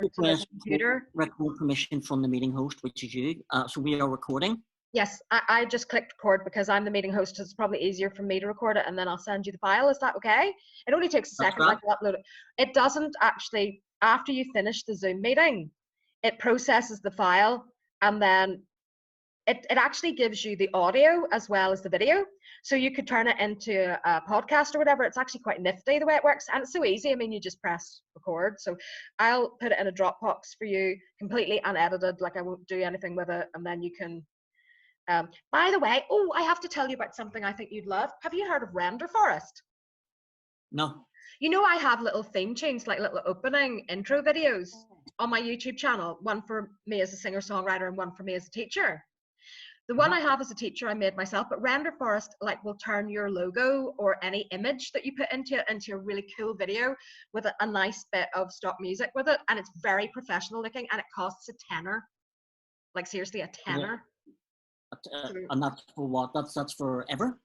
to my computer. Record permission from the meeting host, which is you. So we are recording. Yes, I just clicked record because I'm the meeting host. So it's probably easier for me to record it, and then I'll send you the file. Is that okay? It only takes a second. Like, upload it. It doesn't actually. After you finish the Zoom meeting, it processes the file, and then it actually gives you the audio as well as the video. So you could turn it into a podcast or whatever. It's actually quite nifty the way it works. And it's so easy. I mean, you just press record. So I'll put it in a Dropbox for you, completely unedited. Like, I won't do anything with it. And then you can, by the way, oh, I have to tell you about something I think you'd love. Have you heard of Renderforest? No. You know, I have little theme tunes, like little opening intro videos on my YouTube channel. One for me as a singer-songwriter and one for me as a teacher. The one I have as a teacher, I made myself, but Renderforest will turn your logo or any image that you put into it into a really cool video with a nice bit of stock music with it, and it's very professional looking, and it costs a tenner. Like, seriously, a tenner. Yeah. And that's for what? That's forever?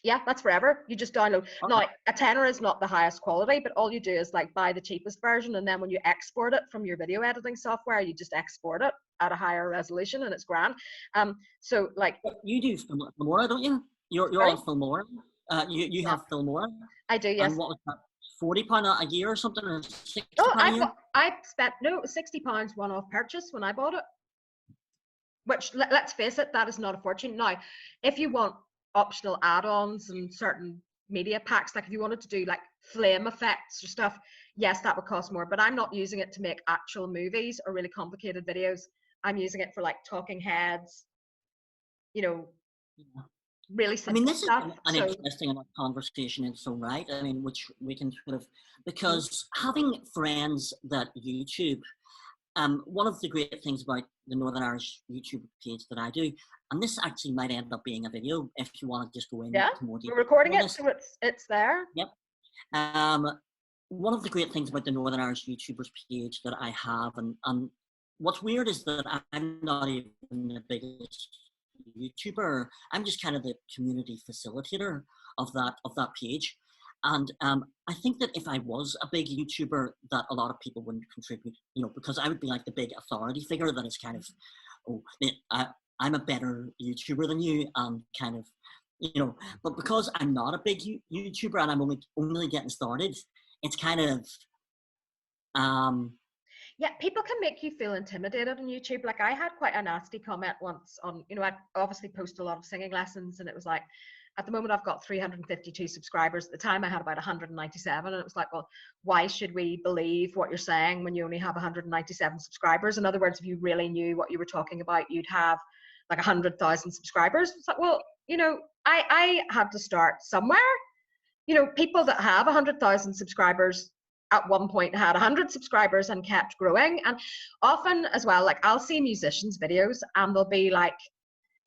Yeah, that's forever. You just download. Okay. Now, a tenner is not the highest quality, but all you do is buy the cheapest version, and then when you export it from your video editing software, you just export it at a higher resolution, and it's grand. So you do Filmora, don't you? You're on Filmora. You have Filmora. I do, yes. And what was that? £40 a year or something, or £60 a year? I spent it was £60 one-off purchase when I bought it. Which, let's face it, that is not a fortune. Now, if you want optional add-ons and certain media packs, like if you wanted to do flame effects or stuff, yes, that would cost more. But I'm not using it to make actual movies or really complicated videos. I'm using it for talking heads, really simple. I mean, this stuff. is an interesting enough conversation in its own right. I mean, which we can sort of, because having friends that YouTube, one of the great things about the Northern Irish YouTube page that I do, and this actually might end up being a video if you want to just go into more detail. We're recording it, so it's there. Yep. One of the great things about the Northern Irish YouTubers page that I have, and what's weird is that I'm not even the biggest YouTuber. I'm just kind of the community facilitator of that page. And I think that if I was a big YouTuber, that a lot of people wouldn't contribute, because I would be like the big authority figure that is kind of, I'm a better YouTuber than you, and kind of, but because I'm not a big YouTuber and I'm only getting started, it's kind of, yeah, people can make you feel intimidated on YouTube. Like, I had quite a nasty comment once on, I obviously post a lot of singing lessons, and it was like, at the moment I've got 352 subscribers. At the time I had about 197, and it was like, well, why should we believe what you're saying when you only have 197 subscribers? In other words, if you really knew what you were talking about, you'd have 100,000 subscribers. It's like, well, I had to start somewhere. People that have 100,000 subscribers at one point had 100 subscribers and kept growing. And often as well, I'll see musicians' videos and there'll be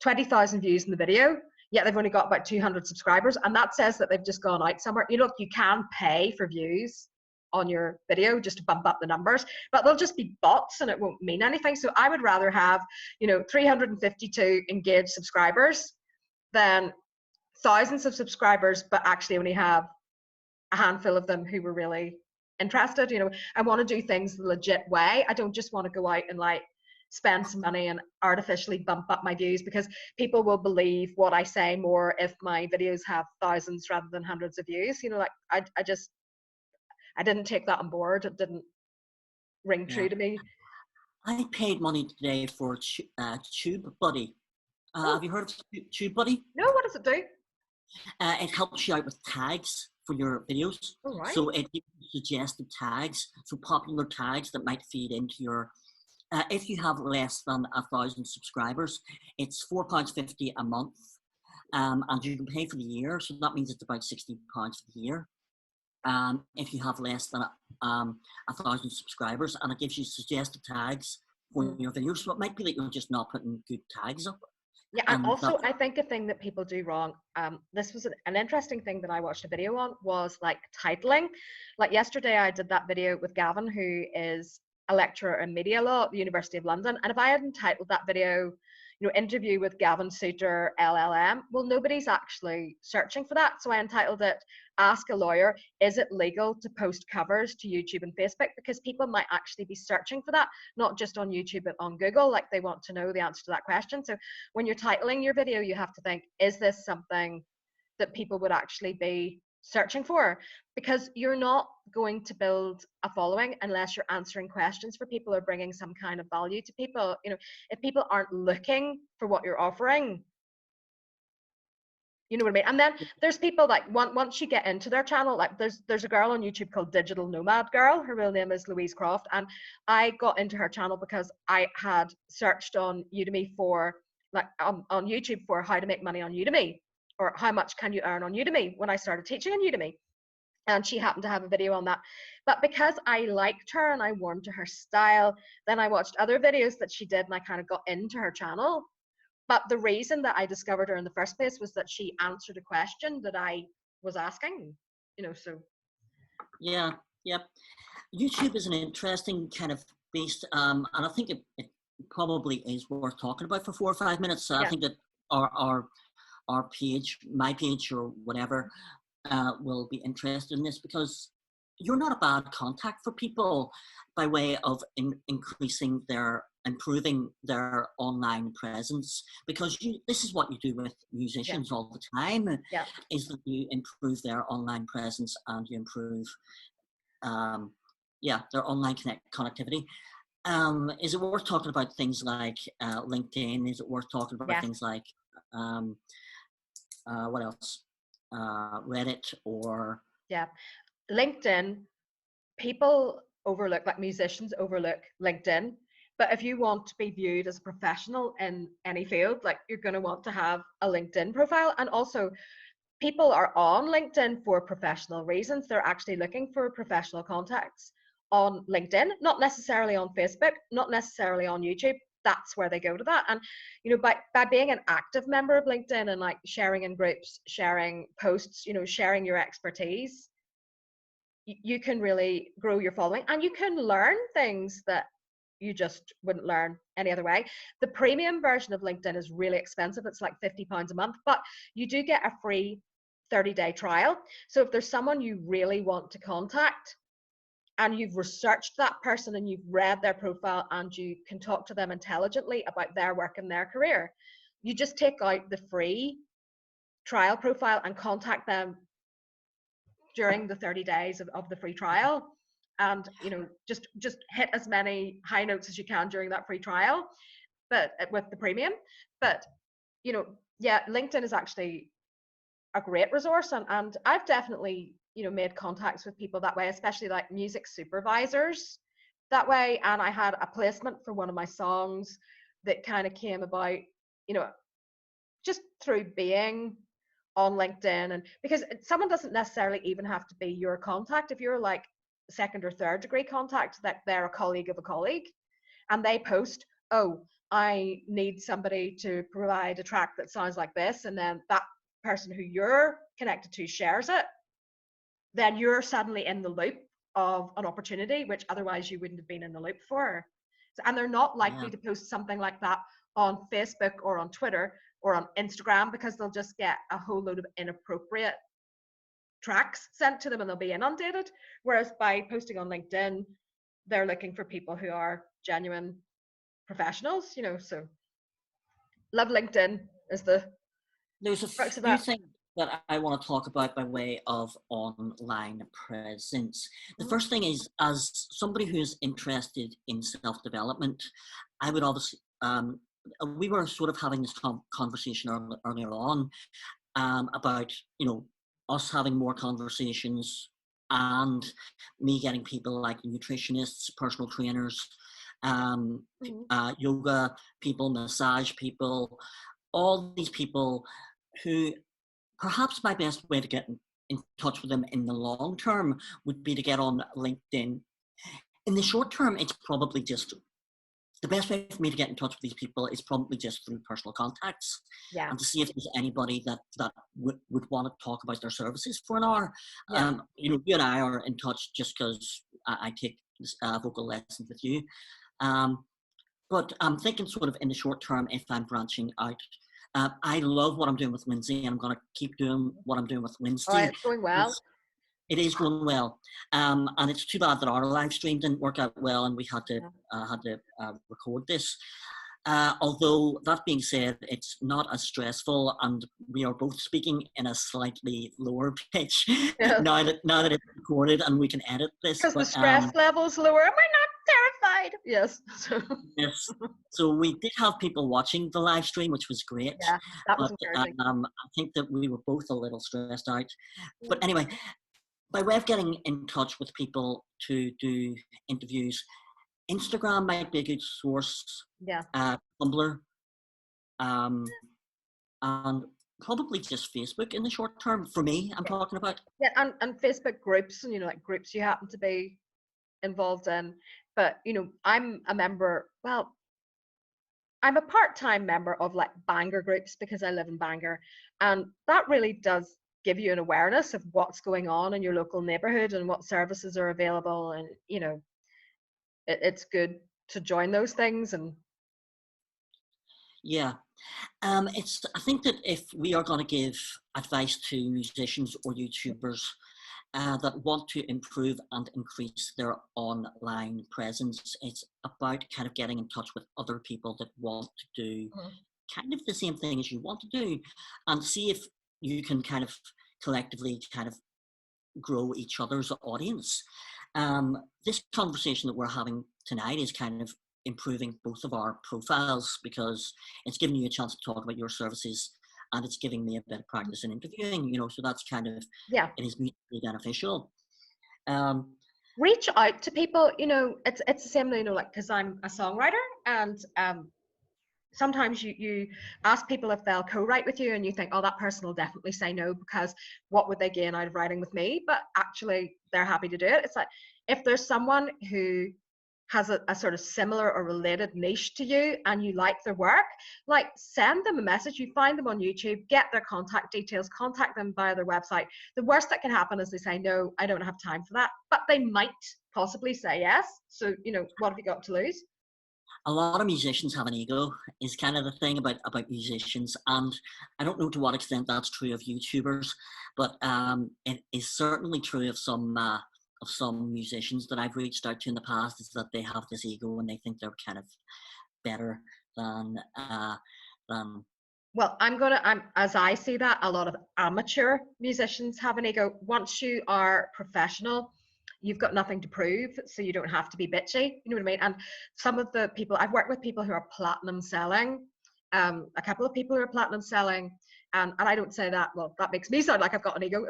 20,000 views in the video, yet they've only got about 200 subscribers. And that says that they've just gone out somewhere. You can pay for views on your video just to bump up the numbers, but they'll just be bots and it won't mean anything. So I would rather have, 352 engaged subscribers than thousands of subscribers, but actually only have a handful of them who were really interested. I want to do things the legit way. I don't just want to go out and spend some money and artificially bump up my views, because people will believe what I say more if my videos have thousands rather than hundreds of views. I didn't take that on board. It didn't ring true to me. I paid money today for TubeBuddy. Have you heard of TubeBuddy? No, what does it do? It helps you out with tags for your videos. Oh, right. So it gives you suggested tags, so popular tags that might feed into your, if you have less than 1,000 subscribers, it's £4.50 a month, and you can pay for the year, so that means it's about £60 for the year. If you have less than 1,000 subscribers, and it gives you suggested tags for your videos, so it might be that you're just not putting good tags up. Yeah, and also I think a thing that people do wrong, this was an interesting thing that I watched a video on, was titling. Yesterday I did that video with Gavin, who is a lecturer in media law at the University of London, and if I hadn't titled that video, interview with Gavin Suter, LLM. Well, nobody's actually searching for that. So I entitled it, Ask a Lawyer, is it legal to post covers to YouTube and Facebook? Because people might actually be searching for that, not just on YouTube, but on Google. Like, they want to know the answer to that question. So when you're titling your video, you have to think, is this something that people would actually be searching for? Because you're not going to build a following unless you're answering questions for people or bringing some kind of value to people. If people aren't looking for what you're offering, you know what I mean? And then there's people like, once you get into their channel, like there's a girl on YouTube called Digital Nomad Girl. Her real name is Louise Croft, and I got into her channel because I had searched on Udemy for, like, on YouTube for how to make money on Udemy, or how much can you earn on Udemy, when I started teaching on Udemy. And she happened to have a video on that. But because I liked her and I warmed to her style, then I watched other videos that she did and I kind of got into her channel. But the reason that I discovered her in the first place was that she answered a question that I was asking, so. Yeah, yep. YouTube is an interesting kind of beast, and I think it probably is worth talking about for 4 or 5 minutes. Yeah. I think that our page, my page or whatever, will be interested in this, because you're not a bad contact for people by way of improving their online presence, because this is what you do with musicians all the time, is that you improve their online presence and you improve their online connectivity. Is it worth talking about things like LinkedIn? Is it worth talking about things like what else? Reddit or LinkedIn? People overlook, like musicians overlook LinkedIn, but if you want to be viewed as a professional in any field, like, you're going to want to have a LinkedIn profile. And also, people are on LinkedIn for professional reasons. They're actually looking for professional contacts on LinkedIn, not necessarily on Facebook, not necessarily on YouTube. That's where they go to that. And by being an active member of LinkedIn and like sharing in groups, sharing posts, sharing your expertise, you can really grow your following, and you can learn things that you just wouldn't learn any other way. The premium version of LinkedIn is really expensive. It's like £50 a month, but you do get a free 30-day trial. So if there's someone you really want to contact and you've researched that person and you've read their profile and you can talk to them intelligently about their work and their career, you just take out the free trial profile and contact them during the 30 days of the free trial, and just hit as many high notes as you can during that free trial, but with the premium. But LinkedIn is actually a great resource, and I've definitely made contacts with people that way, especially like music supervisors that way. And I had a placement for one of my songs that kind of came about just through being on LinkedIn. And because someone doesn't necessarily even have to be your contact. If you're like second or third degree contact, that they're a colleague of a colleague, and they post, oh, I need somebody to provide a track that sounds like this, and then that person who you're connected to shares it, then you're suddenly in the loop of an opportunity which otherwise you wouldn't have been in the loop for. And they're not likely to post something like that on Facebook or on Twitter or on Instagram, because they'll just get a whole load of inappropriate tracks sent to them and they'll be inundated. Whereas by posting on LinkedIn, they're looking for people who are genuine professionals, so love LinkedIn is the There's a few things that I want to talk about by way of online presence. The first thing is, as somebody who's interested in self-development, I would obviously, we were sort of having this conversation earlier on about, us having more conversations and me getting people like nutritionists, personal trainers, yoga people, massage people, all these people who perhaps my best way to get in touch with them in the long term would be to get on LinkedIn. In the short term, it's probably just the best way for me to get in touch with these people is probably just through personal contacts, and to see if there's anybody that would want to talk about their services for an hour. You and I are in touch just because I take vocal lessons with you. But I'm thinking sort of in the short term, if I'm branching out, I love what I'm doing with Lindsay, and I'm going to keep doing what I'm doing with All right, Lindsay. it's going well. It is going well, and it's too bad that our live stream didn't work out well, and we had to record this. Although that being said, it's not as stressful, and we are both speaking in a slightly lower pitch Yes. now that it's recorded and we can edit this. Because the But stress level's lower. Am I not terrified? Yes. yes, so we did have people watching the live stream, which was great. Yeah, that was But encouraging. I think that we were both a little stressed out. But anyway, by way of getting in touch with people to do interviews, Instagram might be a good source. Yeah. Tumblr, and probably just Facebook in the short term for me. I'm talking about. Yeah, and Facebook groups, and like groups you happen to be involved in. But I'm a member. Well, I'm a part-time member of like Bangor groups because I live in Bangor, and that really does give you an awareness of what's going on in your local neighborhood and what services are available, and it's good to join those things. And Yeah, I think that if we are going to give advice to musicians or YouTubers that want to improve and increase their online presence, it's about kind of getting in touch with other people that want to do kind of the same thing as you want to do, and see if you can kind of collectively kind of grow each other's audience. This conversation that we're having tonight is kind of improving both of our profiles, because it's giving you a chance to talk about your services, and it's giving me a bit of practice in interviewing, so that's kind of, it is mutually beneficial. Reach out to people, it's the same, like, because I'm a songwriter, and sometimes you ask people if they'll co-write with you, and you think, oh, that person will definitely say no, because what would they gain out of writing with me? But actually they're happy to do it. It's like, if there's someone who has a sort of similar or related niche to you and you like their work, like, send them a message. You find them on YouTube, get their contact details, contact them via their website. The worst that can happen is they say, no, I don't have time for that, but they might possibly say yes. So what have you got to lose? A lot of musicians have an ego, is kind of the thing about musicians, and I don't know to what extent that's true of YouTubers, but it is certainly true of some musicians that I've reached out to in the past, is that they have this ego and they think they're kind of better than. Well, as I see that, a lot of amateur musicians have an ego. Once you are professional, you've got nothing to prove, so you don't have to be bitchy. You know what I mean? And some of the people I've worked with, people who are platinum selling, a couple of people who are platinum selling, and I don't say that, well, that makes me sound like I've got an ego.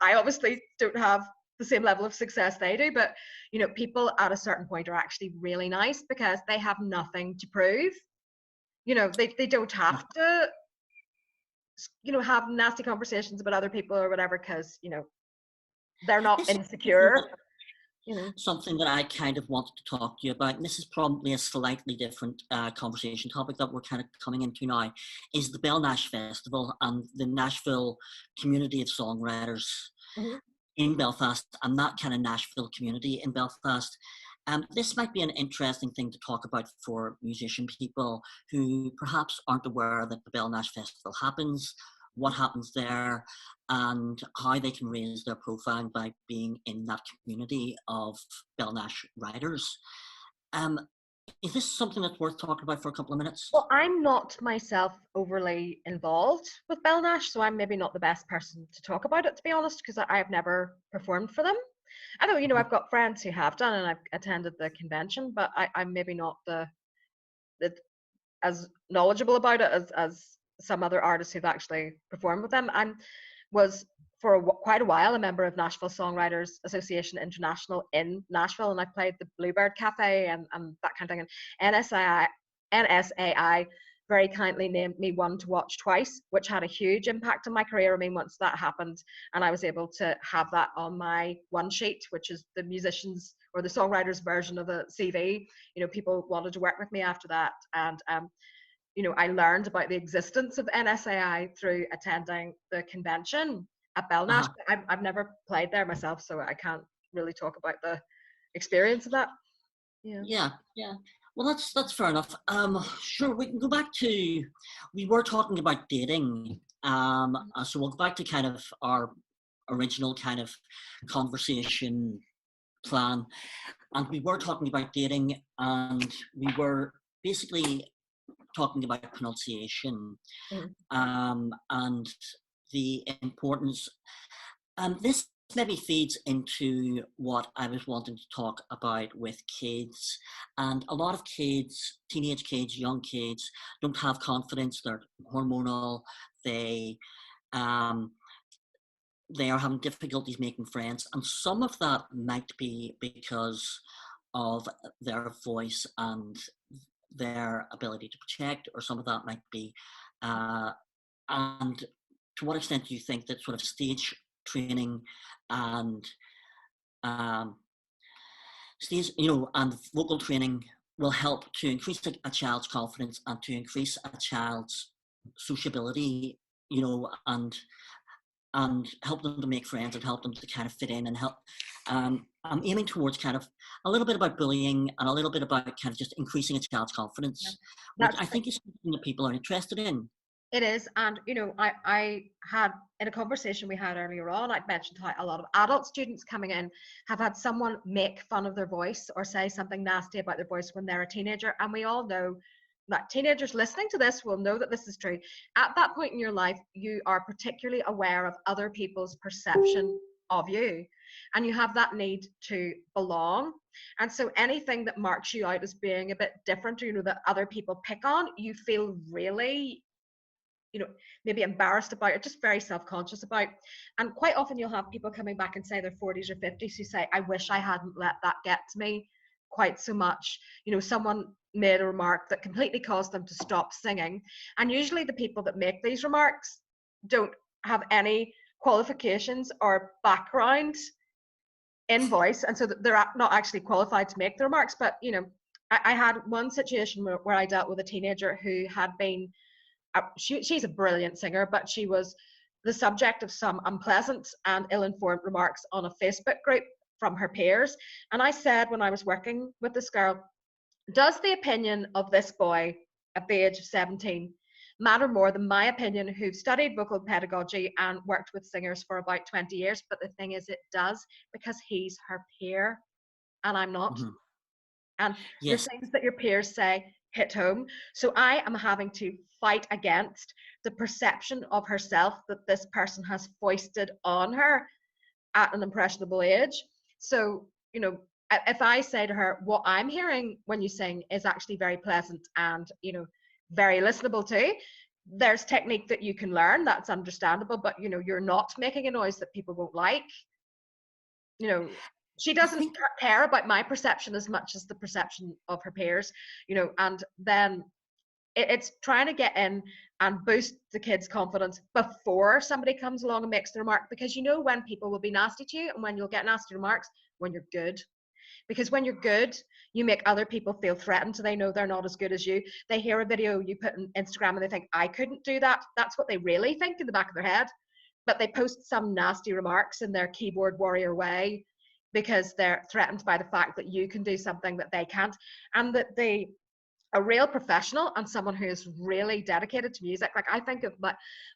I obviously don't have the same level of success they do, but people at a certain point are actually really nice because they have nothing to prove. They don't have to have nasty conversations about other people or whatever, because they're not insecure. Something that I kind of wanted to talk to you about, and this is probably a slightly different conversation topic that we're kind of coming into now, is the Belnash Festival and the Nashville community of songwriters in Belfast, and that kind of Nashville community in Belfast. This might be an interesting thing to talk about for musician people who perhaps aren't aware that the Belnash Festival happens, what happens there, and how they can raise their profile by being in that community of Belnash writers. Is this something that's worth talking about for a couple of minutes? Well, I'm not myself overly involved with Belnash, so I'm maybe not the best person to talk about it, to be honest, because I have never performed for them. I know, I've got friends who have done, and I've attended the convention, but I'm maybe not the as knowledgeable about it as some other artists who've actually performed with them. I was for quite a while a member of Nashville Songwriters Association International in Nashville, and I played the Bluebird Cafe and that kind of thing. And NSAI very kindly named me one to watch twice, which had a huge impact on my career. I mean, once that happened and I was able to have that on my one sheet, which is the musicians or the songwriters version of a CV, people wanted to work with me after that. And I learned about the existence of NSAI through attending the convention at Belnash. I've never played there myself, so I can't really talk about the experience of that. Yeah. Well, that's fair enough. Sure, we can go back to, we were talking about dating. So we'll go back to kind of our original kind of conversation plan, and we were talking about dating, and we were basically talking about pronunciation, Mhm. and the importance. This maybe feeds into what I was wanting to talk about with kids. And a lot of kids, teenage kids, young kids, don't have confidence. They're hormonal. They um, they are having difficulties making friends, and some of that might be because of their voice and their ability to project, or some of that might be uh, and to what extent do you think that sort of stage training and um, stage, and vocal training will help to increase a child's confidence and to increase a child's sociability, and help them to make friends and help them to kind of fit in and help. I'm aiming towards kind of a little bit about bullying and a little bit about kind of just increasing a child's Yeah. confidence, which That's I think is something that people are interested in. It is. And, I had in a conversation we had earlier on, I'd mentioned how a lot of adult students coming in have had someone make fun of their voice or say something nasty about their voice when they're a teenager. And we all know that teenagers listening to this will know that this is true. At that point in your life, you are particularly aware of other people's perception of you. And you have that need to belong. And so anything that marks you out as being a bit different, or, that other people pick on, you feel really maybe embarrassed about it, just very self-conscious about. And quite often you'll have people coming back and say their 40s or 50s who say, I wish I hadn't let that get to me quite so much. Someone made a remark that completely caused them to stop singing. And usually the people that make these remarks don't have any qualifications or background in voice, and so they're not actually qualified to make the remarks. But I had one situation where I dealt with a teenager who had been she's a brilliant singer, but she was the subject of some unpleasant and ill-informed remarks on a Facebook group from her peers. And I said, when I was working with this girl, does the opinion of this boy at the age of 17 matter more than my opinion, who've studied vocal pedagogy and worked with singers for about 20 years? But the thing is, it does, because he's her peer and I'm not. Mm-hmm. And the Yes. things that your peers say hit home. So I am having to fight against the perception of herself that this person has foisted on her at an impressionable age. So, if I say to her, what I'm hearing when you sing is actually very pleasant and, very listenable too, there's technique that you can learn that's understandable, but, you're not making a noise that people won't like. She I doesn't think care about my perception as much as the perception of her peers, and then it's trying to get in and boost the kids' confidence before somebody comes along and makes the remark, because when people will be nasty to you and when you'll get nasty remarks when you're good. Because when you're good, you make other people feel threatened, so they know they're not as good as you. They hear a video you put on Instagram and they think, I couldn't do that. That's what they really think in the back of their head. But they post some nasty remarks in their keyboard warrior way because they're threatened by the fact that you can do something that they can't. And that a real professional and someone who is really dedicated to music. Like, I think of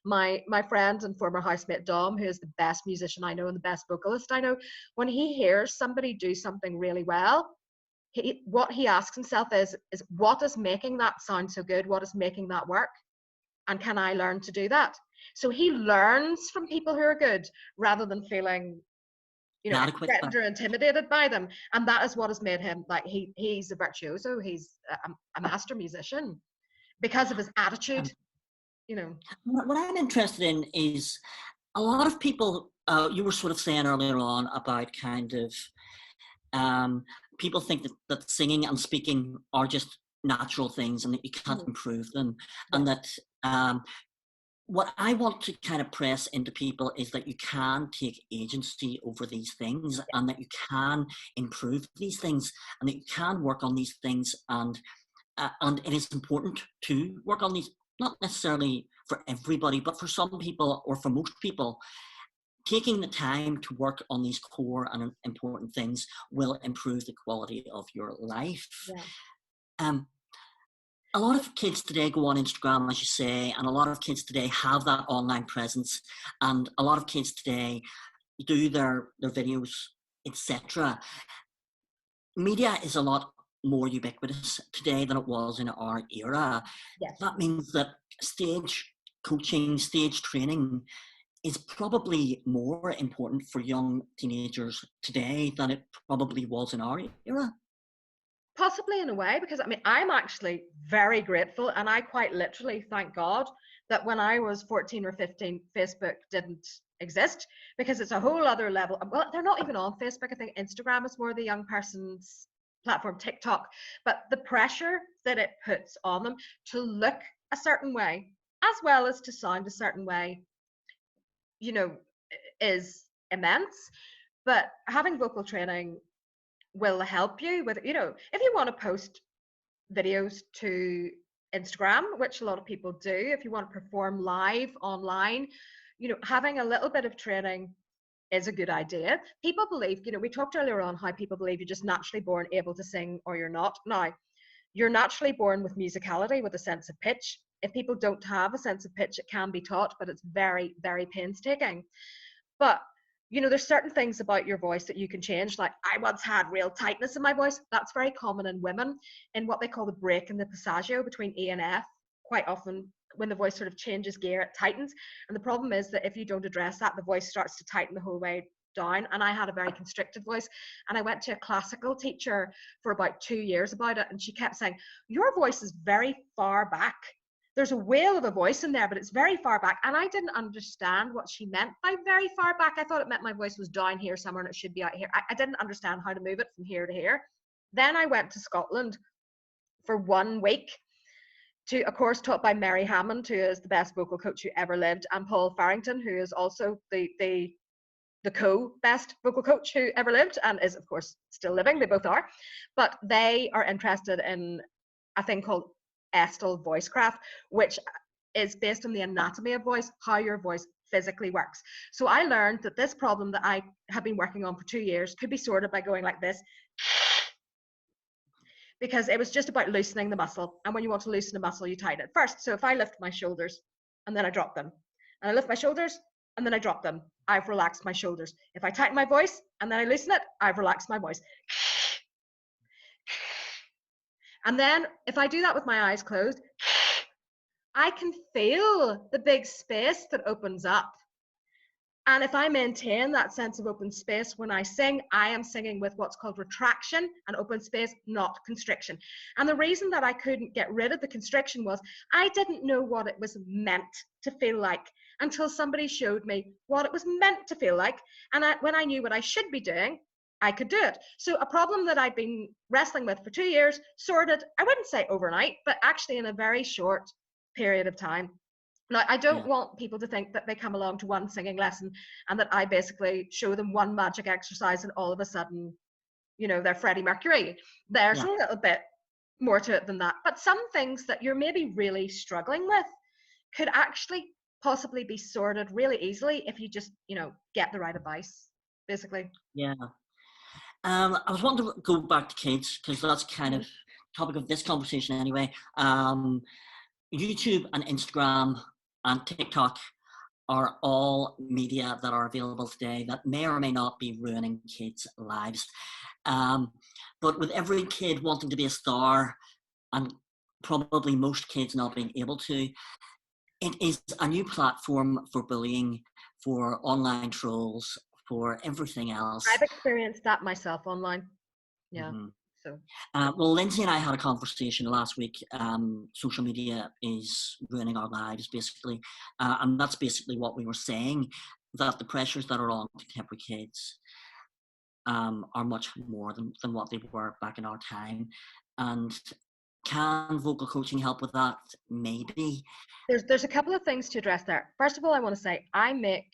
my friend and former housemate Dom, who is the best musician I know and the best vocalist I know. When he hears somebody do something really well, what he asks himself is what is making that sound so good? What is making that work? And can I learn to do that? So he learns from people who are good rather than feeling inadequate. threatened or intimidated by them. And that is what has made him, like, he's a virtuoso. He's a master musician because of his attitude. What I'm interested in is a lot of people, you were sort of saying earlier on about kind of people think that singing and speaking are just natural things and that you can't improve them. Yeah. And that what I want to kind of press into people is that you can take agency over these things, and that you can improve these things, and that you can work on these things, and it is important to work on these, not necessarily for everybody, but for some people, or for most people. Taking the time to work on these core and important things will improve the quality of your life. Yeah. Um, a lot of kids today go on Instagram, as you say, and a lot of kids today have that online presence, and a lot of kids today do their videos, etc. Media is a lot more ubiquitous today than it was in our era. Yes. That means that stage coaching, stage training is probably more important for young teenagers today than it probably was in our era. Possibly in a way, because I mean, I'm actually very grateful, and I quite literally thank God that when I was 14 or 15, Facebook didn't exist, because it's a whole other level. Well, they're not even on Facebook. I think Instagram is more the young person's platform, TikTok. But the pressure that it puts on them to look a certain way, as well as to sound a certain way, you know, is immense. But having vocal training will help you with, if you want to post videos to Instagram, which a lot of people do, if you want to perform live online, having a little bit of training is a good idea. People believe, we talked earlier on how people believe you're just naturally born able to sing or you're not. Now, you're naturally born with musicality, with a sense of pitch. If people don't have a sense of pitch, it can be taught, but it's very, very painstaking. But there's certain things about your voice that you can change. Like, I once had real tightness in my voice. That's very common in women, in what they call the break in the passaggio between E and F. Quite often, when the voice sort of changes gear, it tightens. And the problem is that if you don't address that, the voice starts to tighten the whole way down. And I had a very constricted voice. And I went to a classical teacher for about 2 years about it. And she kept saying, your voice is very far back. There's a whale of a voice in there, but it's very far back. And I didn't understand what she meant by very far back. I thought it meant my voice was down here somewhere and it should be out here. I didn't understand how to move it from here to here. Then I went to Scotland for 1 week to a course taught by Mary Hammond, who is the best vocal coach who ever lived, and Paul Farrington, who is also the co-best vocal coach who ever lived and is, of course, still living. They both are. But they are interested in a thing called Estel Voicecraft, which is based on the anatomy of voice, how your voice physically works. So I learned that this problem that I have been working on for 2 years could be sorted by going like this, because it was just about loosening the muscle. And when you want to loosen a muscle, you tighten it first. So if I lift my shoulders and then I drop them, and I lift my shoulders and then I drop them, I've relaxed my shoulders. If I tighten my voice and then I loosen it, I've relaxed my voice. And then if I do that with my eyes closed, I can feel the big space that opens up. And if I maintain that sense of open space when I sing, I am singing with what's called retraction and open space, not constriction. And the reason that I couldn't get rid of the constriction was I didn't know what it was meant to feel like until somebody showed me what it was meant to feel like. And when I knew what I should be doing, I could do it. So a problem that I'd been wrestling with for 2 years, sorted, I wouldn't say overnight, but actually in a very short period of time. Now, I don't want people to think that they come along to one singing lesson and that I basically show them one magic exercise and all of a sudden, they're Freddie Mercury. There's a little bit more to it than that. But some things that you're maybe really struggling with could actually possibly be sorted really easily if you just, get the right advice, basically. Yeah. I was wanting to go back to kids because that's kind of topic of this conversation anyway. YouTube and Instagram and TikTok are all media that are available today that may or may not be ruining kids' lives. But with every kid wanting to be a star, and probably most kids not being able to, it is a new platform for bullying, for online trolls, for everything else. I've experienced that myself online. Yeah. Mm-hmm. So. Well, Lindsay and I had a conversation last week. Social media is ruining our lives, basically. And that's basically what we were saying, that the pressures that are on contemporary kids are much more than what they were back in our time. And can vocal coaching help with that? Maybe. There's a couple of things to address there. First of all, I want to say I make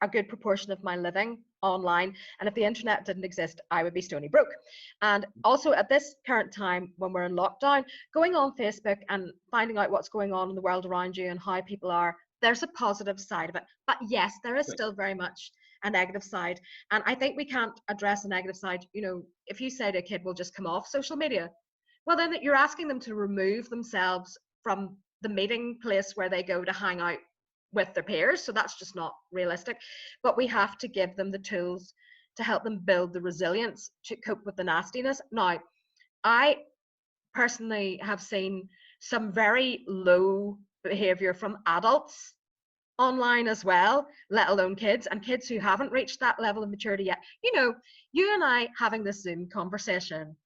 a good proportion of my living online, and if the internet didn't exist, I would be stony broke. And also at this current time when we're in lockdown, going on Facebook and finding out what's going on in the world around you and how people are, there's a positive side of it. But yes, there is still very much a negative side. And I think we can't address a negative side. If you say to a kid, well, just come off social media, well, then you're asking them to remove themselves from the meeting place where they go to hang out with their peers. So that's just not realistic. But we have to give them the tools to help them build the resilience to cope with the nastiness. Now, I personally have seen some very low behavior from adults online as well, let alone kids, and kids who haven't reached that level of maturity yet. You know, you and I having this Zoom conversation,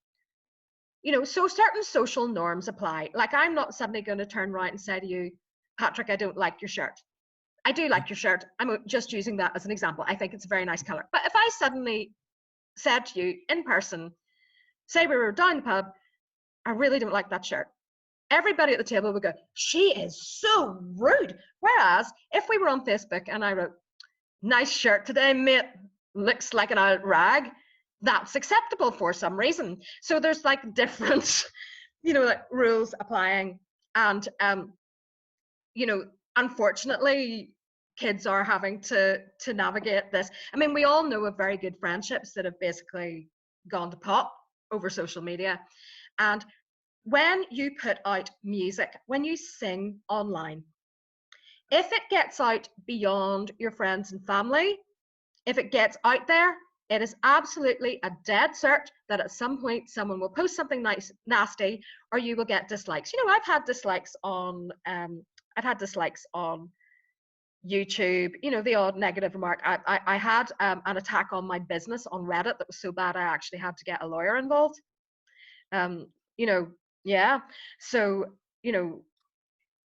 you know, so certain social norms apply. Like, I'm not suddenly going to turn right and say to you, Patrick, I don't like your shirt. I do like your shirt. I'm just using that as an example. I think it's a very nice color. But if I suddenly said to you in person, say we were down the pub, I really don't like that shirt, everybody at the table would go, she is so rude. Whereas if we were on Facebook and I wrote, nice shirt today, mate, looks like an old rag, that's acceptable for some reason. So there's like different, you know, like rules applying. And, you know, unfortunately, kids are having to navigate this. I mean, we all know of very good friendships that have basically gone to pot over social media. And when you put out music, when you sing online, if it gets out beyond your friends and family, if it gets out there, it is absolutely a dead cert that at some point someone will post something nice, nasty, or you will get dislikes. You know, I've had dislikes on YouTube, you know, the odd negative remark. I had an attack on my business on Reddit that was so bad I actually had to get a lawyer involved. You know, yeah. So, you know,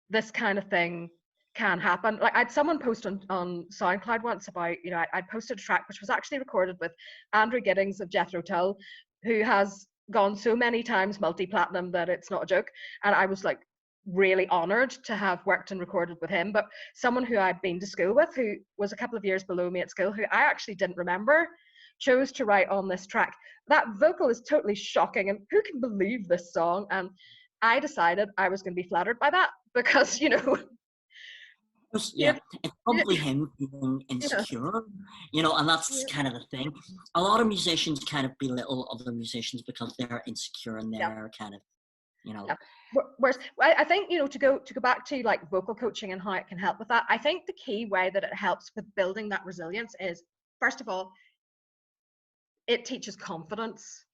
this kind of thing can happen. Like, I had someone post on SoundCloud once about, you know, I posted a track which was actually recorded with Andrew Giddings of Jethro Tull, who has gone so many times multi-platinum that it's not a joke. And I was like really honored to have worked and recorded with him. But someone who I'd been to school with, who was a couple of years below me at school, who I actually didn't remember, chose to write on this track. That vocal is totally shocking, and who can believe this song? And I decided I was going to be flattered by that because, you know, yeah, it's probably him feeling yeah, insecure, you know, and that's yeah, kind of the thing. A lot of musicians kind of belittle other musicians because they're insecure and yeah, they're kind of, you know. yeah. Whereas I think, you know, to go back to like vocal coaching and how it can help with that, I think the key way that it helps with building that resilience is, first of all, it teaches confidence.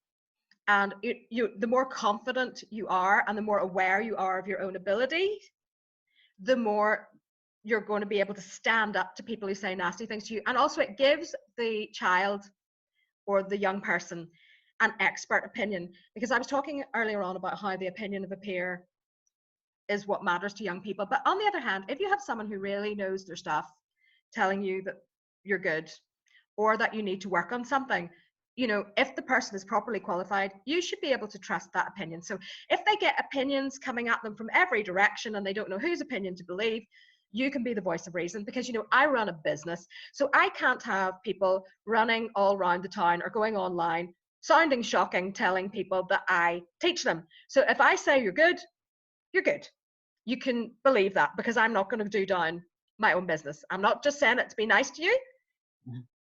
And the more confident you are and the more aware you are of your own ability, the more you're going to be able to stand up to people who say nasty things to you. And also it gives the child or the young person an expert opinion. Because I was talking earlier on about how the opinion of a peer is what matters to young people. But on the other hand, if you have someone who really knows their stuff telling you that you're good or that you need to work on something, you know, if the person is properly qualified, you should be able to trust that opinion. So if they get opinions coming at them from every direction and they don't know whose opinion to believe, you can be the voice of reason. Because, you know, I run a business, so I can't have people running all around the town or going online sounding shocking, telling people that I teach them. So if I say you're good, you're good. You can believe that, because I'm not going to do down my own business. I'm not just saying it to be nice to you.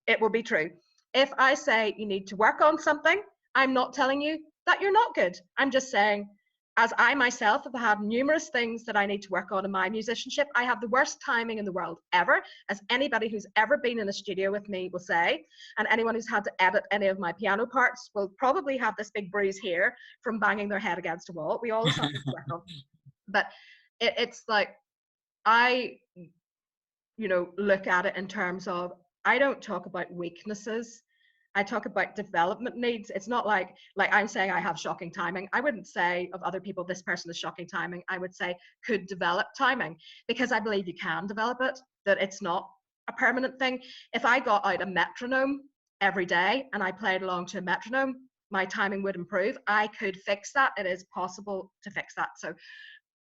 It will be true. If I say you need to work on something, I'm not telling you that you're not good. I'm just saying, as I myself have had numerous things that I need to work on in my musicianship, I have the worst timing in the world ever, as anybody who's ever been in a studio with me will say, and anyone who's had to edit any of my piano parts will probably have this big bruise here from banging their head against a wall. We all have something to work on. But it's like, I, you know, look at it in terms of, I don't talk about weaknesses. I talk about development needs. It's not like I'm saying I have shocking timing. I wouldn't say of other people, this person is shocking timing. I would say could develop timing, because I believe you can develop it, that it's not a permanent thing. If I got out a metronome every day and I played along to a metronome, my timing would improve. I could fix that. It is possible to fix that. So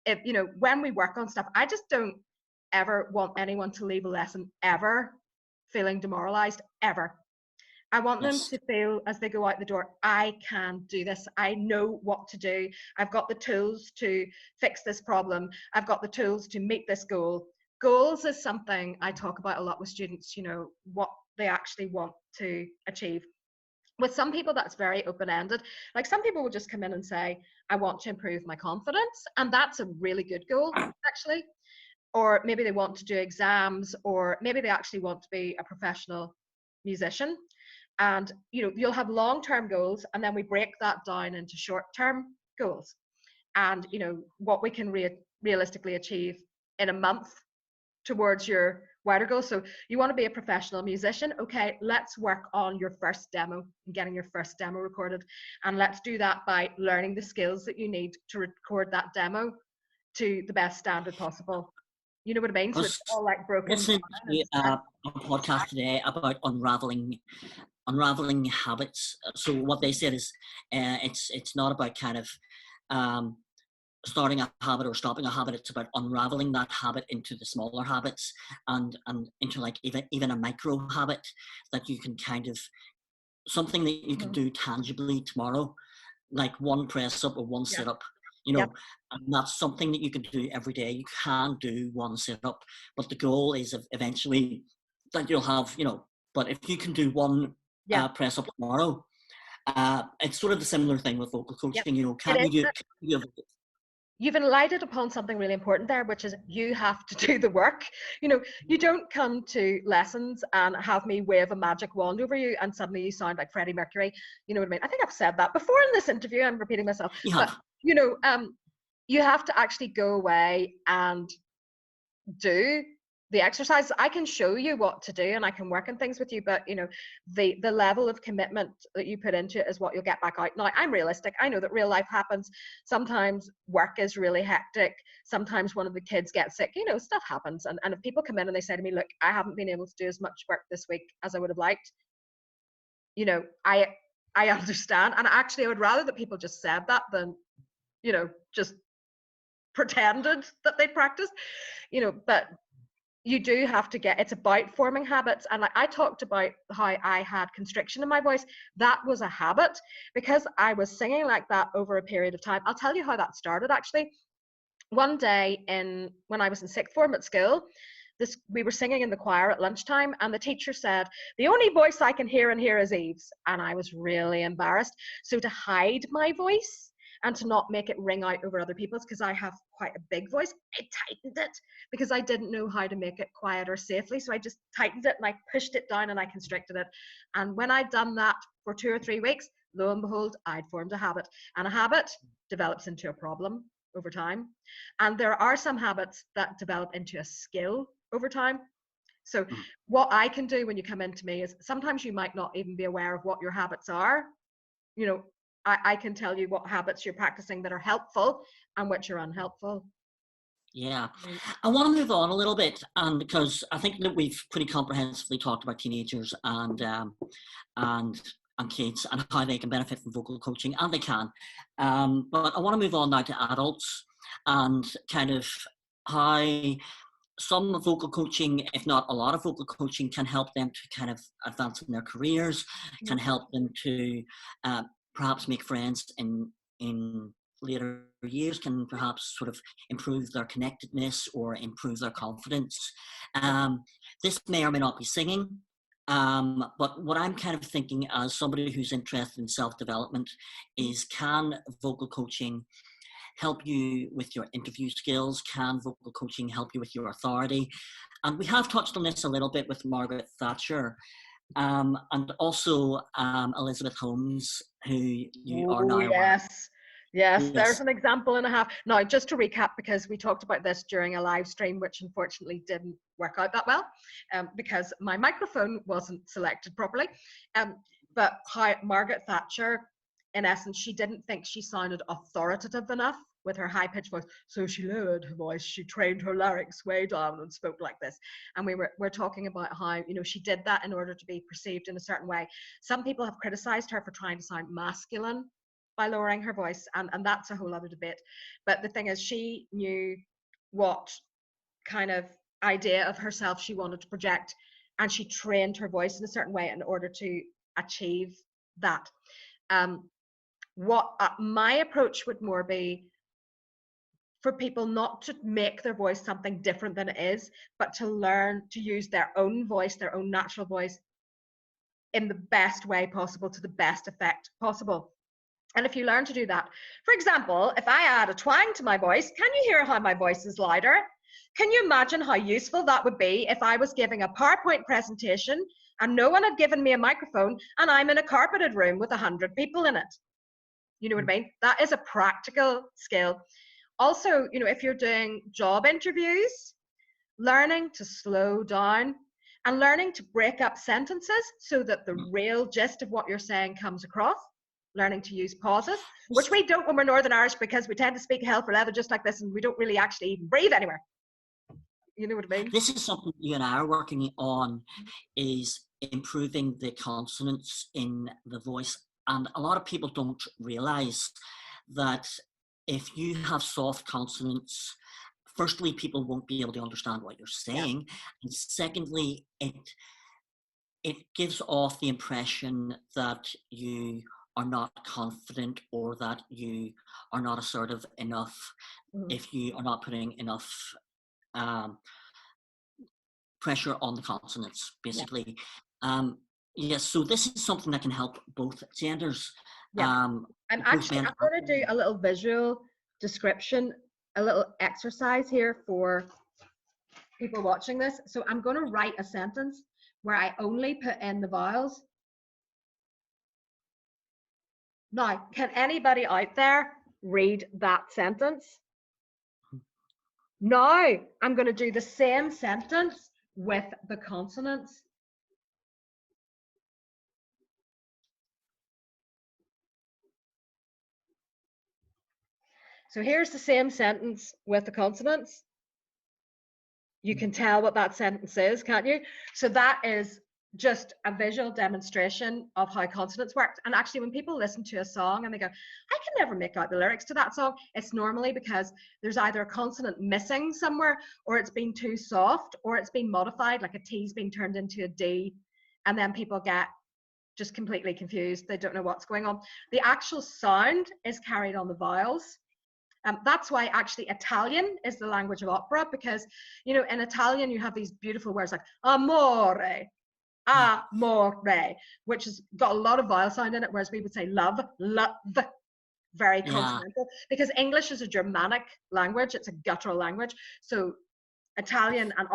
if, you know, when we work on stuff, I just don't ever want anyone to leave a lesson ever feeling demoralized, ever. I want them Yes. to feel as they go out the door, I can do this. I know what to do. I've got the tools to fix this problem. I've got the tools to meet this goal. Goals is something I talk about a lot with students, you know, what they actually want to achieve. With some people, that's very open-ended. Like some people will just come in and say, I want to improve my confidence. And that's a really good goal, actually. Or maybe they want to do exams, or maybe they actually want to be a professional musician. And you'll have long-term goals, and then we break that down into short-term goals, and what we can realistically achieve in a month towards your wider goals. So you want to be a professional musician. Okay, let's work on your first demo and getting your first demo recorded. And let's do that by learning the skills that you need to record that demo to the best standard possible. You know what I mean? So it's all like broken. Listening to a podcast today about unraveling habits. So what they said is, it's not about kind of starting a habit or stopping a habit. It's about unraveling that habit into the smaller habits, and into like even a micro habit that you can kind of, something that you can do tangibly tomorrow, like one press up or one sit up. And that's something that you can do every day. You can do one sit up, but the goal is eventually that you'll have, but if you can do one press up tomorrow, it's sort of the similar thing with vocal coaching. You've enlightened upon something really important there, which is you have to do the work. You don't come to lessons and have me wave a magic wand over you and suddenly you sound like Freddie Mercury. You know what I mean? I think I've said that before in this interview. I'm repeating myself. But, you have to actually go away and do the exercise. I can show you what to do and I can work on things with you, but the level of commitment that you put into it is what you'll get back out. Now, I'm realistic. I know that real life happens. Sometimes work is really hectic. Sometimes one of the kids gets sick. Stuff happens. And if people come in and they say to me, look, I haven't been able to do as much work this week as I would have liked, I understand. And actually I would rather that people just said that than just pretended that they practiced, but you do have to it's about forming habits. And like I talked about how I had constriction in my voice. That was a habit because I was singing like that over a period of time. I'll tell you how that started actually. One day when I was in sixth form at school, we were singing in the choir at lunchtime and the teacher said, the only voice I can hear in here is Eve's. And I was really embarrassed. So to hide my voice and to not make it ring out over other people's, because I have quite a big voice, I tightened it because I didn't know how to make it quieter safely. So I just tightened it and I pushed it down and I constricted it. And when I'd done that for 2 or 3 weeks, lo and behold, I'd formed a habit. And a habit develops into a problem over time. And there are some habits that develop into a skill over time. So what I can do when you come into me is sometimes you might not even be aware of what your habits are. I can tell you what habits you're practicing that are helpful and which are unhelpful. Yeah, I want to move on a little bit, because I think that we've pretty comprehensively talked about teenagers and kids and how they can benefit from vocal coaching, and they can. But I want to move on now to adults and kind of how some vocal coaching, if not a lot of vocal coaching, can help them to kind of advance in their careers, can help them to perhaps make friends in later years, can perhaps sort of improve their connectedness or improve their confidence. This may or may not be singing, but what I'm kind of thinking as somebody who's interested in self-development is, can vocal coaching help you with your interview skills? Can vocal coaching help you with your authority? And we have touched on this a little bit with Margeret Thatcher, and also Elizabeth Holmes, who you are now. Yes, there's an example and a half. Now, just to recap, because we talked about this during a live stream, which unfortunately didn't work out that well, because my microphone wasn't selected properly. But how Margeret Thatcher, in essence, she didn't think she sounded authoritative enough with her high-pitched voice, so she lowered her voice, she trained her larynx way down and spoke like this. And we're talking about how she did that in order to be perceived in a certain way. Some people have criticized her for trying to sound masculine by lowering her voice, and that's a whole other debate. But the thing is, she knew what kind of idea of herself she wanted to project, and she trained her voice in a certain way in order to achieve that. What my approach would more be for people not to make their voice something different than it is, but to learn to use their own voice, their own natural voice, in the best way possible to the best effect possible. And if you learn to do that, for example, if I add a twang to my voice, can you hear how my voice is louder? Can you imagine how useful that would be if I was giving a PowerPoint presentation and no one had given me a microphone and I'm in a carpeted room with 100 people in it? You know what I mean? That is a practical skill. Also, you know, if you're doing job interviews, learning to slow down and learning to break up sentences so that the real gist of what you're saying comes across. Learning to use pauses, which we don't when we're Northern Irish because we tend to speak hell for leather just like this and we don't really actually even breathe anywhere. You know what I mean? This is something you and I are working on, is improving the consonants in the voice. And a lot of people don't realize that if you have soft consonants, firstly, people won't be able to understand what you're saying. Yeah. And secondly, it gives off the impression that you are not confident or that you are not assertive enough if you are not putting enough pressure on the consonants, basically. Yeah. Yes, so this is something that can help both genders. Yeah. I'm going to do a little visual description, a little exercise here for people watching this. So I'm going to write a sentence where I only put in the vowels. Now, can anybody out there read that sentence? Now, I'm going to do the same sentence with the consonants. So here's the same sentence with the consonants. You can tell what that sentence is, can't you? So that is just a visual demonstration of how consonants work. And actually, when people listen to a song and they go, I can never make out the lyrics to that song, it's normally because there's either a consonant missing somewhere, or it's been too soft, or it's been modified, like a T's been turned into a D, and then people get just completely confused. They don't know what's going on. The actual sound is carried on the vowels. That's why actually Italian is the language of opera, because, you know, in Italian you have these beautiful words like amore, amore, which has got a lot of vowel sound in it, whereas we would say love, love, very consonantal. Because English is a Germanic language, it's a guttural language. So Italian and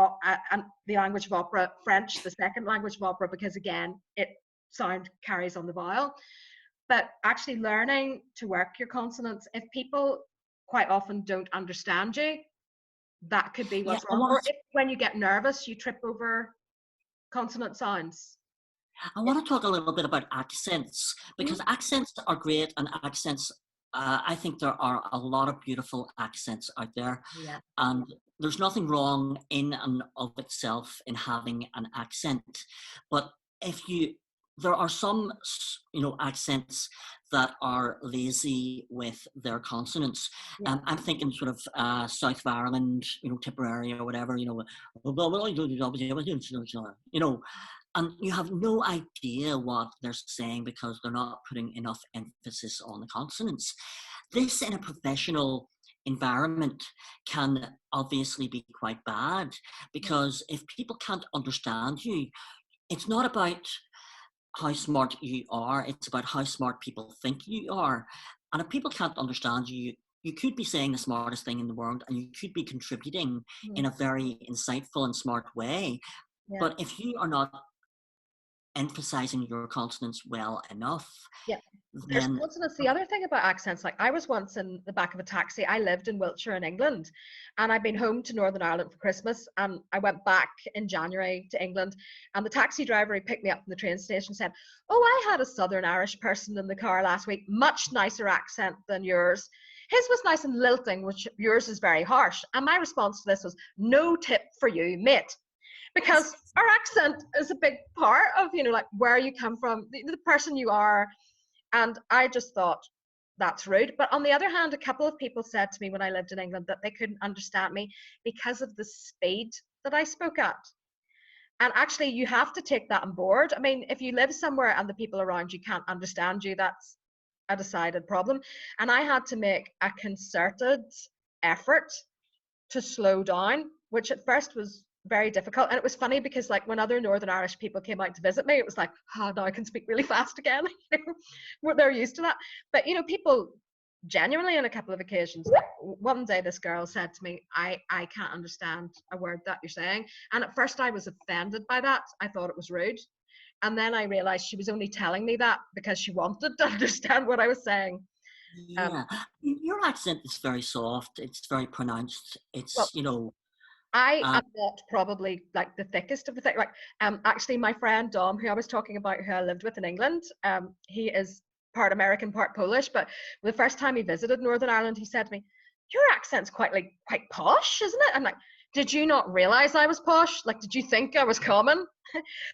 the language of opera, French, the second language of opera, because again, it sound carries on the vowel. But actually learning to work your consonants, if people quite often don't understand you, that could be what's wrong. Or if when you get nervous, you trip over consonant sounds. I want to talk a little bit about accents, because accents are great, and accents, I think there are a lot of beautiful accents out there. Yeah. And there's nothing wrong in and of itself in having an accent. But there are some, you know, accents that are lazy with their consonants. Yeah. I'm thinking sort of South of Ireland, you know, Tipperary or whatever, you know, and you have no idea what they're saying because they're not putting enough emphasis on the consonants. This in a professional environment can obviously be quite bad, because if people can't understand you, it's not about how smart you are, it's about how smart people think you are. And if people can't understand you, you could be saying the smartest thing in the world and you could be contributing in a very insightful and smart way. Yeah. But if you are not emphasizing your consonants well enough, there's consonants. The other thing about accents, like I was once in the back of a taxi. I lived in Wiltshire in England, and I'd been home to Northern Ireland for Christmas, and I went back in January to England, and the taxi driver who picked me up from the train station said, oh, I had a Southern Irish person in the car last week, much nicer accent than yours. His was nice and lilting, which yours is very harsh. And my response to this was, no tip for you, mate. Because our accent is a big part of, you know, like where you come from, the person you are. And I just thought, that's rude. But on the other hand, a couple of people said to me when I lived in England that they couldn't understand me because of the speed that I spoke at. And actually, you have to take that on board. I mean, if you live somewhere and the people around you can't understand you, that's a decided problem. And I had to make a concerted effort to slow down, which at first was very difficult. And it was funny because like when other Northern Irish people came out to visit me, it was like, oh, now I can speak really fast again. They're used to that. But people genuinely on a couple of occasions, like one day this girl said to me, I can't understand a word that you're saying. And at first I was offended by that. I thought it was rude. And then I realized she was only telling me that because she wanted to understand what I was saying. Yeah, your accent is very soft. It's very pronounced. Well, It's I uh, am not probably like the thickest of the thick. Like, actually, my friend Dom, who I was talking about, who I lived with in England, he is part American, part Polish. But the first time he visited Northern Ireland, he said to me, "Your accent's quite posh, isn't it?" I'm like, "Did you not realize I was posh? Like, did you think I was common?"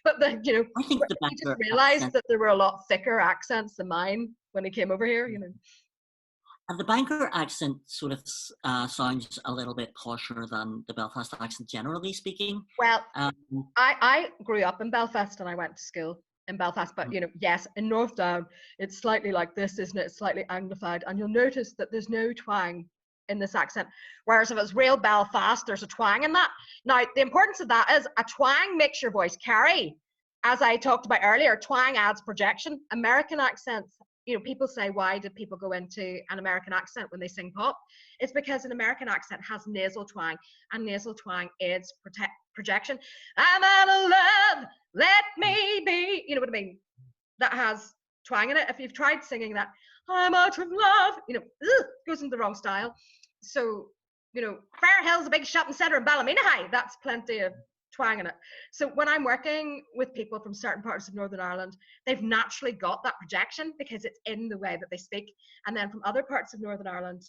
But I think the he just Bangor realized accent that there were a lot thicker accents than mine when he came over here. and the Bangor accent sort of sounds a little bit posher than the Belfast accent, generally speaking. Well, Um, I grew up in Belfast and I went to school in Belfast, but yes, in North Down, it's slightly like this, isn't it? It's slightly anglified, and you'll notice that there's no twang in this accent. Whereas if it's real Belfast, there's a twang in that. Now, the importance of that is a twang makes your voice carry. As I talked about earlier, twang adds projection. American accents, people say, why did people go into an American accent when they sing pop? It's because an American accent has nasal twang, and nasal twang aids projection. I'm out of love, let me be. You know what I mean? That has twang in it. If you've tried singing that, I'm out of love, goes into the wrong style. So, Fair Hill's a big shopping centre in Ballymena High. That's plenty of twang in it. So when I'm working with people from certain parts of Northern Ireland, they've naturally got that projection because it's in the way that they speak. And then from other parts of Northern Ireland,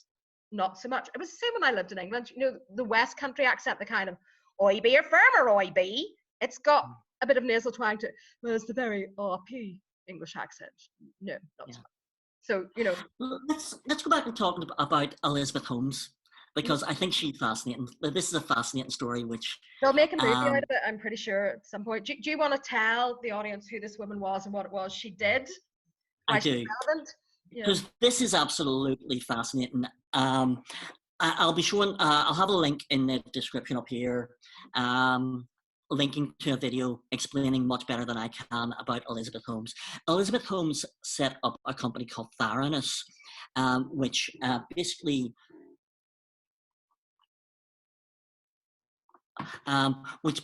not so much. It was the same when I lived in England. The West Country accent, the kind of oi be your firmer, oi be. It's got a bit of nasal twang to it. Well, it's the very RP English accent. No, not yeah. so much. So, Well, let's go back and talk about Elizabeth Holmes, because I think she's fascinating. This is a fascinating story, which they'll make a movie out of it, I'm pretty sure, at some point. Do you want to tell the audience who this woman was and what it was she did? I Why she's do, relevant? because this is absolutely fascinating. I'll be showing. I'll have a link in the description up here, linking to a video explaining much better than I can about Elizabeth Holmes. Elizabeth Holmes set up a company called Theranos, which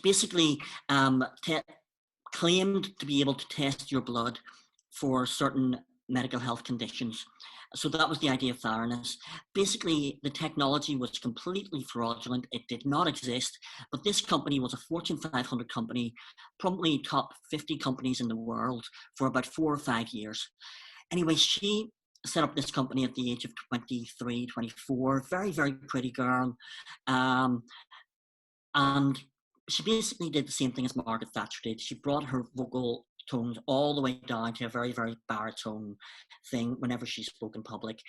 basically claimed to be able to test your blood for certain medical health conditions. So that was the idea of Theranos. Basically, the technology was completely fraudulent. It did not exist. But this company was a Fortune 500 company, probably top 50 companies in the world for about 4 or 5 years. Anyway, she set up this company at the age of 23, 24. Very, very pretty girl. And she basically did the same thing as Margaret Thatcher did. She brought her vocal tones all the way down to a very, very baritone thing whenever she spoke in public.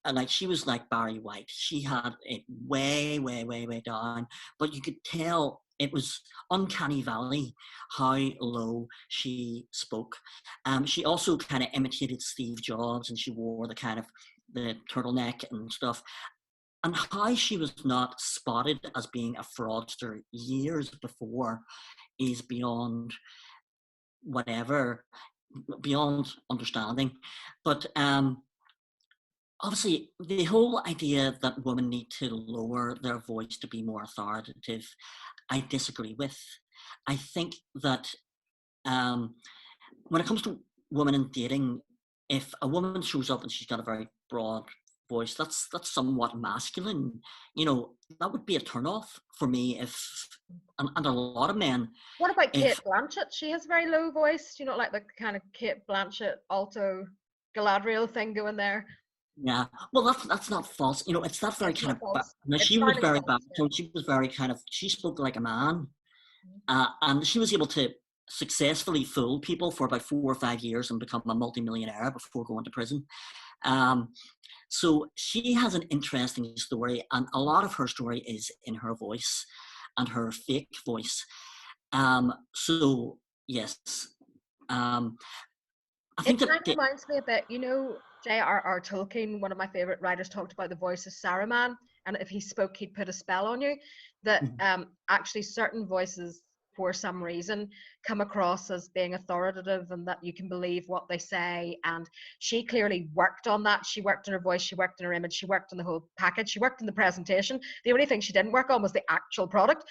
And like she was like Barry White. She had it way, way, way, way down. But you could tell it was uncanny valley how low she spoke. She also kind of imitated Steve Jobs, and she wore the kind of the turtleneck and stuff. And how she was not spotted as being a fraudster years before is beyond whatever, beyond understanding. But obviously, the whole idea that women need to lower their voice to be more authoritative, I disagree with. I think that when it comes to women in dating, if a woman shows up and she's got a very broad voice, that's somewhat masculine. That would be a turnoff for me if, and a lot of men. What about Cate If Blanchett? She has a very low voice. Do you not like the kind of Cate Blanchett alto Galadriel thing going there? yeah, well, that's not false. It's that very It's kind not of. false. It's She was sounding very false. bad. So she was very kind of. She spoke like a man, Yeah. and she was able to successfully fool people for about 4 or 5 years and become a multimillionaire before going to prison. So she has an interesting story, and a lot of her story is in her voice and her fake voice. So yes, I think It kind that of reminds me a bit, J.R.R. Tolkien, one of my favorite writers, talked about the voice of Saruman, and if he spoke, he'd put a spell on you. That actually certain voices, for some reason, come across as being authoritative and that you can believe what they say. And she clearly worked on that. She worked on her voice, she worked on her image, she worked on the whole package, she worked on the presentation. The only thing she didn't work on was the actual product.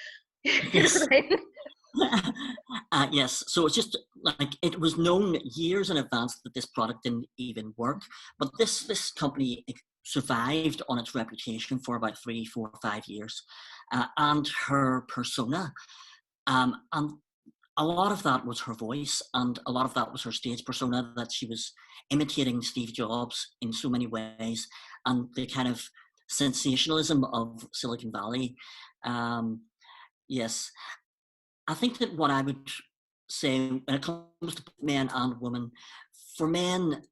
Yes. Yes, so it's just like it was known years in advance that this product didn't even work, but this company survived on its reputation for about 3, 4, 5 years, and her persona, and a lot of that was her voice, and a lot of that was her stage persona, that she was imitating Steve Jobs in so many ways, and the kind of sensationalism of Silicon Valley. Yes, I think that what I would say when it comes to men and women, for men,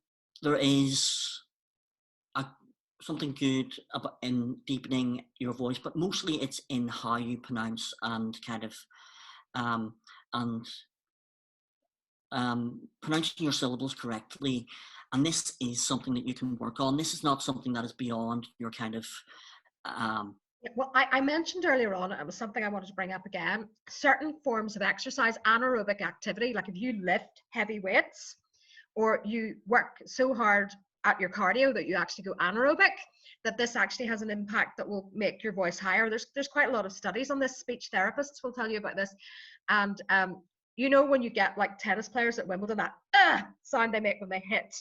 there is something good about in deepening your voice, but mostly it's in how you pronounce and kind of pronouncing your syllables correctly. And this is something that you can work on. This is not something that is beyond your kind of well, I mentioned earlier on, it was something I wanted to bring up again, certain forms of exercise, anaerobic activity, like if you lift heavy weights or you work so hard at your cardio that you actually go anaerobic, that this actually has an impact that will make your voice higher. There's quite a lot of studies on this. Speech therapists will tell you about this. And you know, when you get like tennis players at Wimbledon, that sound they make when they hit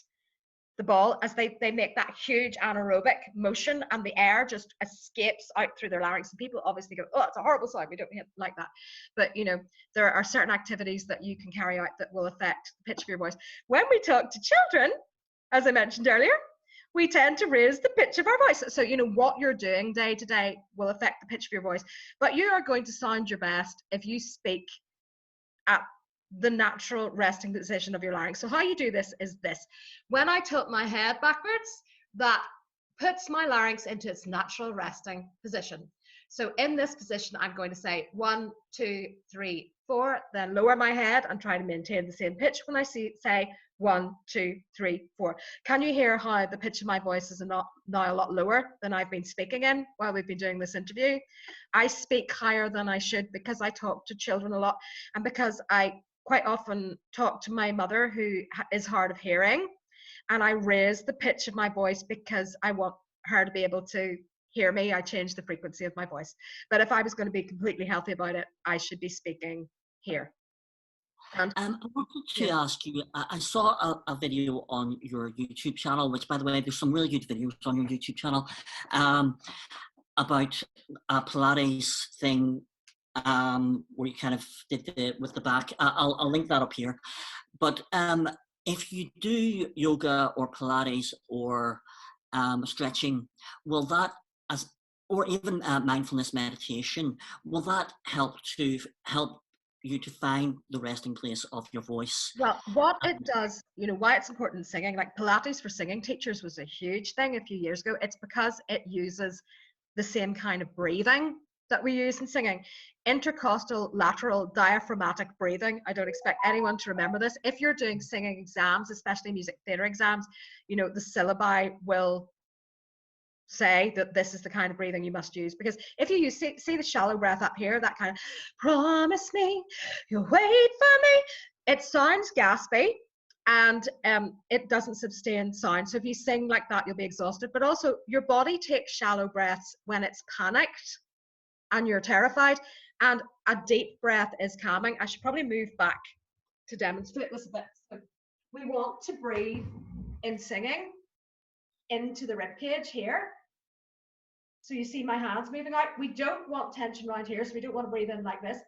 the ball, as they make that huge anaerobic motion and the air just escapes out through their larynx, and people obviously go, oh, it's a horrible sound, we don't hit like that. But you know, there are certain activities that you can carry out that will affect the pitch of your voice. When we talk to children, as I mentioned earlier, we tend to raise the pitch of our voice. So you know, what you're doing day to day will affect the pitch of your voice, but you are going to sound your best if you speak at the natural resting position of your larynx. So how you do this is this. When I tilt my head backwards, that puts my larynx into its natural resting position. So in this position, I'm going to say 1, 2, 3, 4, then lower my head and try to maintain the same pitch when I say 1, 2, 3, 4. Can you hear how the pitch of my voice is now a lot lower than I've been speaking in while we've been doing this interview? I speak higher than I should because I talk to children a lot, and because I quite often talk to my mother who is hard of hearing, and I raise the pitch of my voice because I want her to be able to hear me. I change the frequency of my voice. But if I was going to be completely healthy about it, I should be speaking here. And I wanted to ask you, I saw a video on your YouTube channel, which, by the way, there's some really good videos on your YouTube channel, about a Pilates thing, where you kind of did with the back. I'll link that up here. But if you do yoga or Pilates or stretching, will that, or even mindfulness meditation, will that help you to find the resting place of your voice? Well, what it does, you know, why it's important in singing, like Pilates for singing teachers was a huge thing a few years ago. It's because it uses the same kind of breathing that we use in singing. Intercostal, lateral, diaphragmatic breathing. I don't expect anyone to remember this. If you're doing singing exams, especially music theatre exams, you know, the syllabi will say that this is the kind of breathing you must use. Because if you use, see the shallow breath up here, that kind of, promise me you'll wait for me, it sounds gaspy, and it doesn't sustain sound. So if you sing like that, you'll be exhausted. But also, your body takes shallow breaths when it's panicked and you're terrified, and a deep breath is calming. I should probably move back to demonstrate this a bit. So we want to breathe in singing into the ribcage here. So you see my hands moving out. We don't want tension around here, so we don't want to breathe in like this.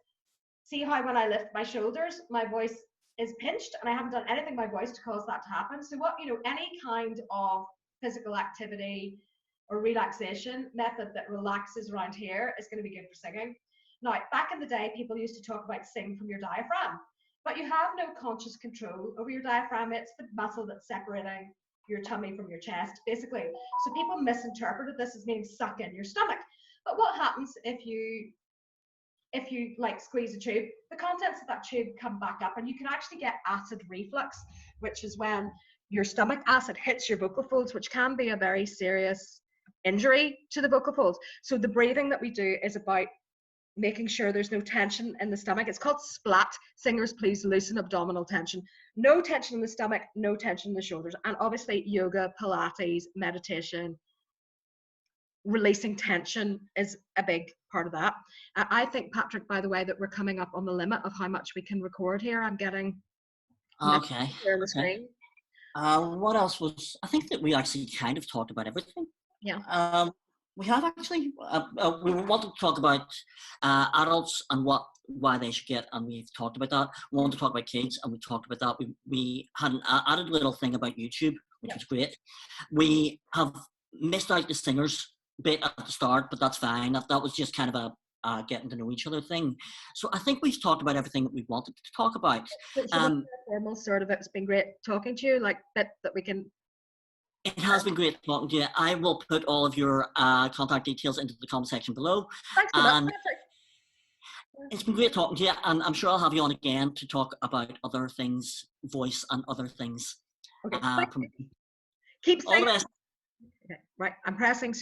See how when I lift my shoulders, my voice is pinched, and I haven't done anything to my voice to cause that to happen. So what, you know, any kind of physical activity or relaxation method that relaxes around here is going to be good for singing. Now, back in the day, people used to talk about sing from your diaphragm, but you have no conscious control over your diaphragm. It's the muscle that's separating your tummy from your chest, basically. So people misinterpreted this as meaning suck in your stomach. But what happens if you like squeeze a tube? The contents of that tube come back up, and you can actually get acid reflux, which is when your stomach acid hits your vocal folds, which can be a very serious injury to the vocal folds. So the breathing that we do is about making sure there's no tension in the stomach. It's called splat. Singers, please loosen abdominal tension. No tension in the stomach, no tension in the shoulders. And obviously yoga, Pilates, meditation, releasing tension is a big part of that. I think, Patrick, by the way, that we're coming up on the limit of how much we can record here. I'm getting Okay. here on the Okay. screen. What else was? I think that we actually kind of talked about everything. Yeah. We have actually. We wanted to talk about adults and why they should get, and we've talked about that. We wanted to talk about kids, and we talked about that. We had an added little thing about YouTube, which was great. We have missed out the singers bit at the start, but that's fine. That was just kind of a getting to know each other thing. So I think we've talked about everything that we wanted to talk about. So formal sort of, it's been great talking to you, like that we can. It has been great talking to you. I will put all of your contact details into the comment section below. Thanks for that. It's been great talking to you, and I'm sure I'll have you on again to talk about other things, voice and other things. Okay. Keep Keep all the best. Okay, right. I'm pressing